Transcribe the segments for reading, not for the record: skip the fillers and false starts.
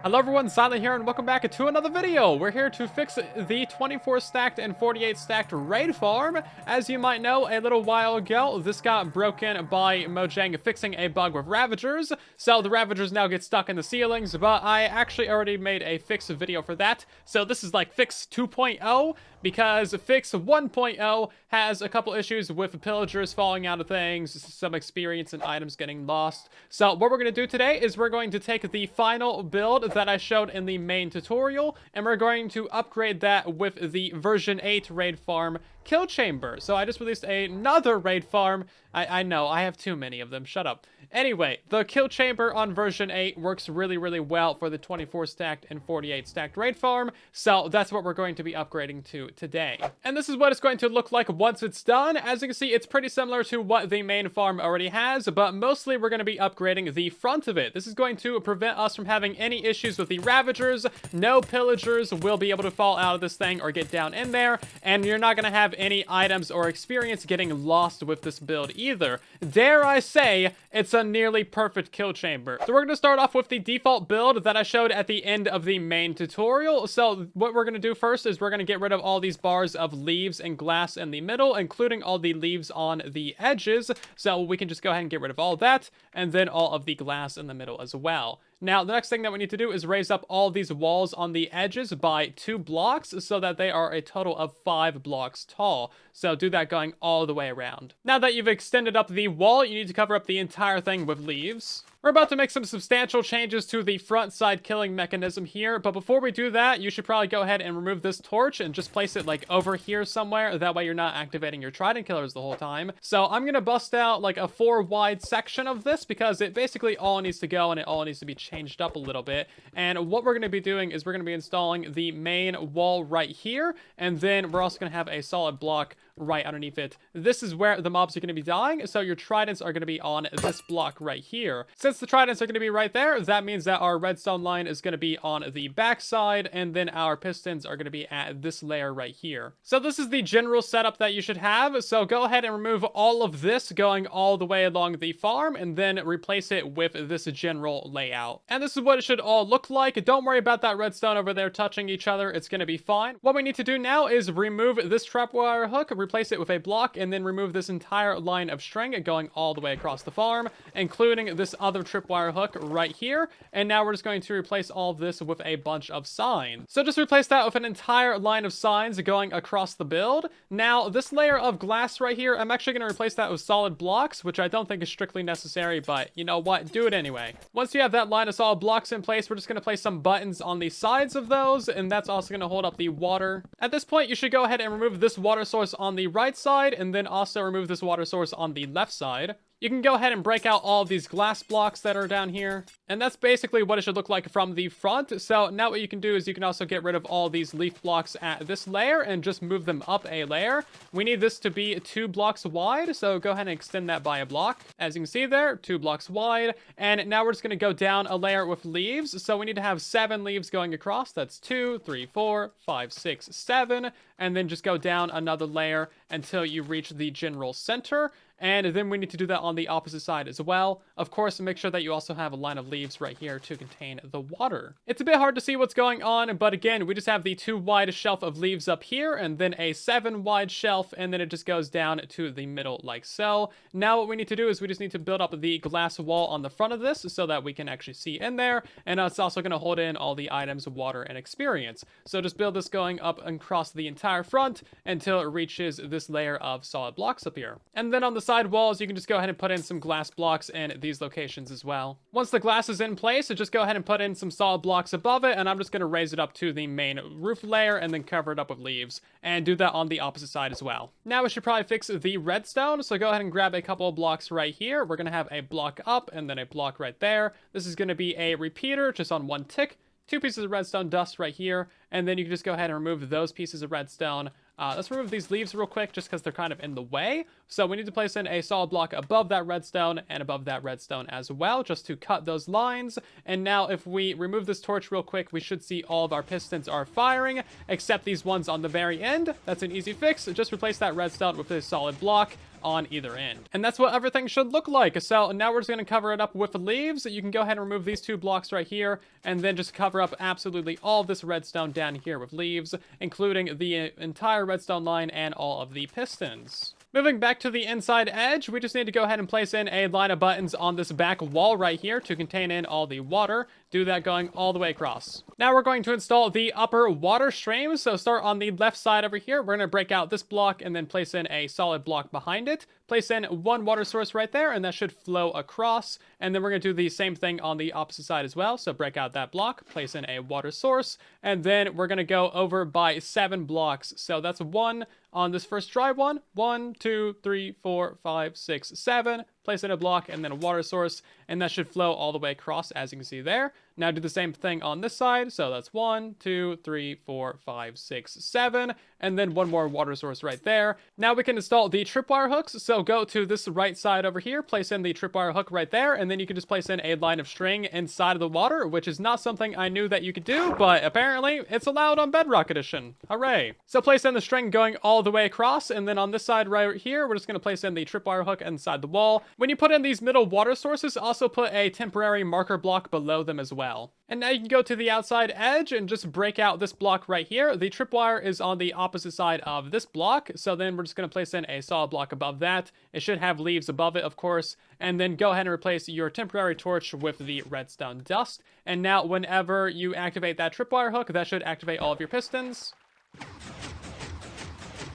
Hello everyone, Silent here, and welcome back to another video. We're here to fix the 24 stacked and 48 stacked raid farm. As you might know, a little while ago, this got broken by Mojang fixing a bug with Ravagers. So the Ravagers now get stuck in the ceilings, but I actually already made a fix video for that. So this is like fix 2.0, because fix 1.0 has a couple issues with pillagers falling out of things, some experience and items getting lost. So what we're going to do today is we're going to take the final build that I showed in the main tutorial, and we're going to upgrade that with the version 8 raid farm kill chamber. So I just released another raid farm. I know, I have too many of them. Shut up. Anyway, the kill chamber on version 8 works really well for the 24 stacked and 48 stacked raid farm. So that's what we're going to be upgrading to today. And this is what it's going to look like once it's done. As you can see, it's pretty similar to what the main farm already has, but mostly we're going to be upgrading the front of it. This is going to prevent us from having any issues with the Ravagers. No pillagers will be able to fall out of this thing or get down in there, and you're not going to have any items or experience getting lost with this build either. Dare I say, it's a nearly perfect kill chamber. So we're going to start off with the default build that I showed at the end of the main tutorial. So what we're going to do first is we're going to get rid of all these bars of leaves and glass in the middle, including all the leaves on the edges. So we can just go ahead and get rid of all that, and then all of the glass in the middle as well. Now, the next thing that we need to do is raise up all these walls on the edges by 2 blocks so that they are a total of 5 blocks tall. So do that going all the way around. Now that you've extended up the wall, you need to cover up the entire thing with leaves. We're about to make some substantial changes to the front side killing mechanism here, but before we do that, you should probably go ahead and remove this torch and just place it like over here somewhere. That way you're not activating your trident killers the whole time. So I'm gonna bust out like a 4 wide section of this because it basically all needs to go and it all needs to be changed up a little bit. And what we're gonna be doing is we're gonna be installing the main wall right here, and then we're also gonna have a solid block right underneath it. This is where the mobs are going to be dying, so your tridents are going to be on this block right here. Since the tridents are going to be right there, that means that our redstone line is going to be on the back side, and then our pistons are going to be at this layer right here. So this is the general setup that you should have, so go ahead and remove all of this going all the way along the farm, and then replace it with this general layout. And this is what it should all look like. Don't worry about that redstone over there touching each other, it's going to be fine. What we need to do now is remove this trapwire hook, replace it with a block, and then remove this entire line of string going all the way across the farm, including this other tripwire hook right here. And now we're just going to replace all of this with a bunch of signs. So just replace that with an entire line of signs going across the build. Now, this layer of glass right here, I'm actually going to replace that with solid blocks, which I don't think is strictly necessary, but you know what? Do it anyway. Once you have that line of solid blocks in place, we're just going to place some buttons on the sides of those, and that's also going to hold up the water. At this point, you should go ahead and remove this water source on the right side, and then also remove this water source on the left side. You can go ahead and break out all of these glass blocks that are down here. And that's basically what it should look like from the front. So now what you can do is you can also get rid of all these leaf blocks at this layer and just move them up a layer. We need this to be 2 blocks wide, so go ahead and extend that by a block. As you can see there, 2 blocks wide. And now we're just going to go down a layer with leaves. So we need to have 7 leaves going across. That's 2, 3, 4, 5, 6, 7. And then just go down another layer until you reach the general center. And then we need to do that on the opposite side as well. Of course, make sure that you also have a line of leaves right here to contain the water. It's a bit hard to see what's going on, but again, we just have the 2 wide shelf of leaves up here, and then a 7 wide shelf, and then it just goes down to the middle like so. Now what we need to do is we just need to build up the glass wall on the front of this so that we can actually see in there, and it's also going to hold in all the items, water, and experience. So just build this going up across the entire front until it reaches this layer of solid blocks up here. And then on the side walls, you can just go ahead and put in some glass blocks in these locations as well. Once the glass is in place, just go ahead and put in some solid blocks above it, and I'm just going to raise it up to the main roof layer and then cover it up with leaves, and do that on the opposite side as well. Now we should probably fix the redstone, so go ahead and grab a couple of blocks right here. We're going to have a block up and then a block right there. This is going to be a repeater just on 1 tick. 2 pieces of redstone dust right here, and then you can just go ahead and remove those pieces of redstone. Let's remove these leaves real quick just because they're kind of in the way. So we need to place in a solid block above that redstone and above that redstone as well, just to cut those lines. And now if we remove this torch real quick, we should see all of our pistons are firing, except these ones on the very end. That's an easy fix. Just replace that redstone with a solid block. on either end. And that's what everything should look like. So now we're just going to cover it up with leaves. You can go ahead and remove these 2 blocks right here, and then just cover up absolutely all of this redstone down here with leaves, including the entire redstone line and all of the pistons. Moving back to the inside edge, we just need to go ahead and place in a line of buttons on this back wall right here to contain in all the water. Do that going all the way across. Now we're going to install the upper water streams. So start on the left side over here. We're going to break out this block and then place in a solid block behind it. Place in 1 water source right there, and that should flow across. And then we're going to do the same thing on the opposite side as well. So break out that block, place in a water source, and then we're going to go over by 7 blocks. So that's 1 on this first dry one. 1, 2, 3, 4, 5, 6, 7. Place in a block and then a water source, and that should flow all the way across, as you can see there. Now do the same thing on this side. So that's 1, 2, 3, 4, 5, 6, 7, and then 1 more water source right there. Now we can install the tripwire hooks. So go to this right side over here, place in the tripwire hook right there, and then you can just place in a line of string inside of the water, which is not something I knew that you could do, but apparently it's allowed on Bedrock Edition. Hooray. So place in the string going all the way across, and then on this side right here, we're just going to place in the tripwire hook inside the wall. When you put in these middle water sources, also put a temporary marker block below them as well. And now you can go to the outside edge and just break out this block right here. The tripwire is on the opposite side of this block, so then we're just going to place in a solid block above that. It should have leaves above it, of course, and then go ahead and replace your temporary torch with the redstone dust. And now whenever you activate that tripwire hook, that should activate all of your pistons.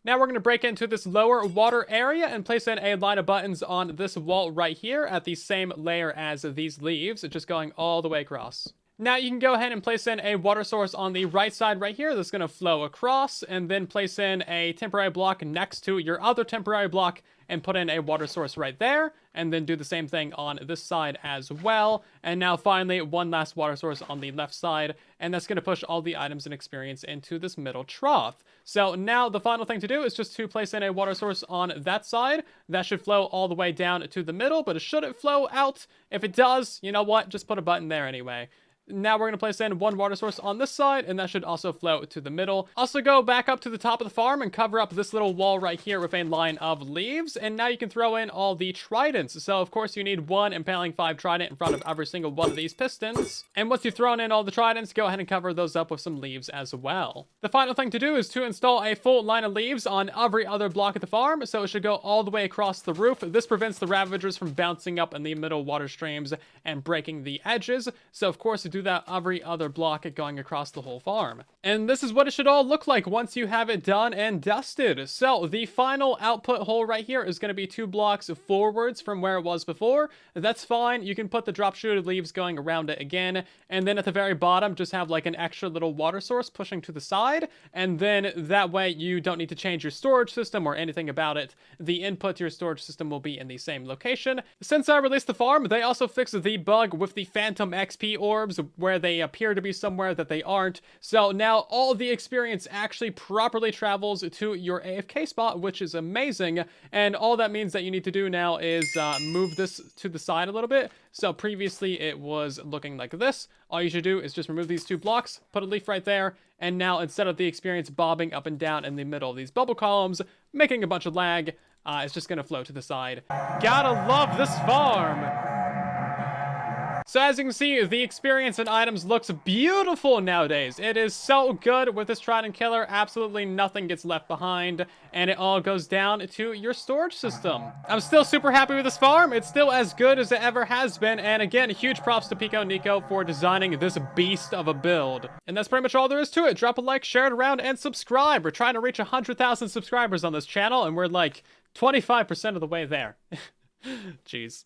Now we're going to break into this lower water area and place in a line of buttons on this wall right here at the same layer as these leaves, just going all the way across. Now you can go ahead and place in a water source on the right side right here that's going to flow across, and then place in a temporary block next to your other temporary block and put in a water source right there, and then do the same thing on this side as well. And now finally 1 last water source on the left side, and that's going to push all the items and experience into this middle trough. So now the final thing to do is just to place in a water source on that side. That should flow all the way down to the middle, but it shouldn't flow out. If it does, you know what, just put a button there anyway. Now we're going to place in 1 water source on this side, and that should also flow to the middle. Also go back up to the top of the farm and cover up this little wall right here with a line of leaves, and now you can throw in all the tridents. So of course you need 1 impaling 5 trident in front of every single one of these pistons. And once you've thrown in all the tridents, go ahead and cover those up with some leaves as well. The final thing to do is to install a full line of leaves on every other block at the farm, so it should go all the way across the roof. This prevents the ravagers from bouncing up in the middle water streams and breaking the edges. So of course do that every other block going across the whole farm. And this is what it should all look like once you have it done and dusted. So the final output hole right here is going to be 2 blocks forwards from where it was before. That's fine. You can put the drop shooter leaves going around it again. And then at the very bottom, just have like an extra little water source pushing to the side. And then that way you don't need to change your storage system or anything about it. The input to your storage system will be in the same location. Since I released the farm, they also fixed the bug with the phantom XP orbs where they appear to be somewhere that they aren't. So now all the experience actually properly travels to your AFK spot, which is amazing. And all that means that you need to do now is move this to the side a little bit. So previously it was looking like this. All you should do is just remove these 2 blocks, put a leaf right there, and now instead of the experience bobbing up and down in the middle of these bubble columns, making a bunch of lag, it's just going to flow to the side. Gotta love this farm! So as you can see, the experience and items looks beautiful nowadays. It is so good with this trident killer. Absolutely nothing gets left behind, and it all goes down to your storage system. I'm still super happy with this farm. It's still as good as it ever has been. And again, huge props to Pico Nico for designing this beast of a build. And that's pretty much all there is to it. Drop a like, share it around, and subscribe. We're trying to reach 100,000 subscribers on this channel, and we're like 25% of the way there. Jeez.